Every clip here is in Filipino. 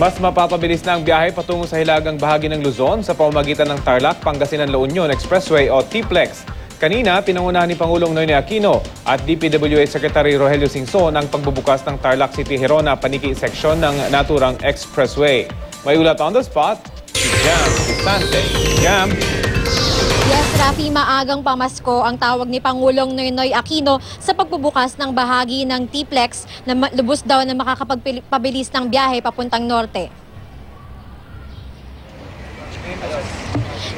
Mas mapapabilis na ang biyahe patungo sa hilagang bahagi ng Luzon sa pamamagitan ng Tarlac, Pangasinan, La Union Expressway o TPLEX. Kanina, pinangunahan ni Pangulong Noynoy Aquino at DPWH Secretary Rogelio Singson ang pagbubukas ng Tarlac City-Hirona Paniki section ng naturang expressway. May ulat on the spot, si Jam Sante. Jam. Yes, Rafi, maagang pamasko ang tawag ni Pangulong Noynoy Aquino sa pagbubukas ng bahagi ng TPLEX na lubos daw na makakapagpabilis ng biyahe papuntang norte.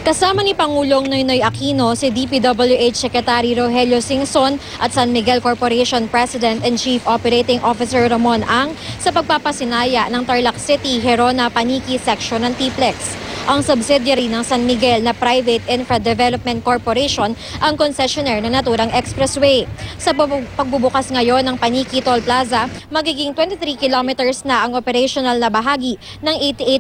Kasama ni Pangulong Noynoy Aquino si DPWH Secretary Rogelio Singson at San Miguel Corporation President and Chief Operating Officer Ramon Ang sa pagpapasinaya ng Tarlac City-Hirona Paniki section ng TPLEX. Ang subsidiary ng San Miguel na Private Infra Development Corporation ang concessionaire ng naturang expressway. Sa pagbubukas ngayon ng Paniki Toll Plaza, magiging 23 kilometers na ang operational na bahagi ng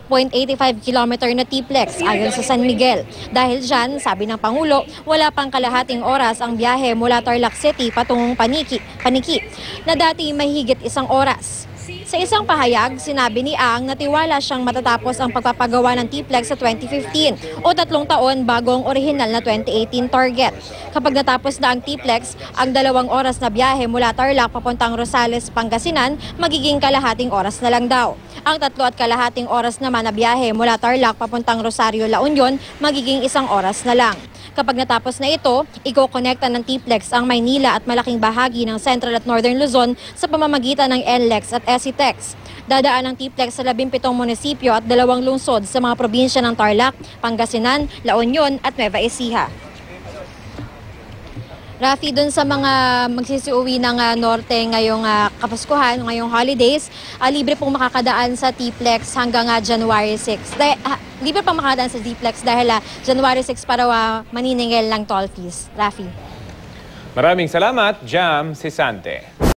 88.85 kilometer na TPLEX ayon sa San Miguel. Dahil dyan, sabi ng Pangulo, wala pang kalahating oras ang biyahe mula Tarlac City patungong Paniki na dati may higit isang oras. Sa isang pahayag, sinabi ni Ang na tiwala siyang matatapos ang pagpapagawa ng TPLEX sa 2015 o 3 taon bago ang orihinal na 2018 target. Kapag natapos na ang TPLEX, ang 2 oras na biyahe mula Tarlac papuntang Rosales, Pangasinan, magiging kalahating oras na lang daw. Ang 3.5 oras naman na biyahe mula Tarlac papuntang Rosario, La Union, magiging 1 oras na lang. Kapag natapos na ito, iko-connecta ng TPLEX ang Maynila at malaking bahagi ng Central at Northern Luzon sa pamamagitan ng NLEX at SCTEX. Dadaan ang TPLEX sa 17 munisipyo at 2 lungsod sa mga probinsya ng Tarlac, Pangasinan, La Union at Nueva Ecija. Rafi, dun sa mga magsisiuwi ng norte ngayong Kapaskuhan, ngayong holidays, libre pong makakadaan sa TPLEX hanggang January 6. Libre pong makakadaan sa TPLEX dahil January 6 para maniningil ng toll fees. Rafi. Maraming salamat, Jam Sisante.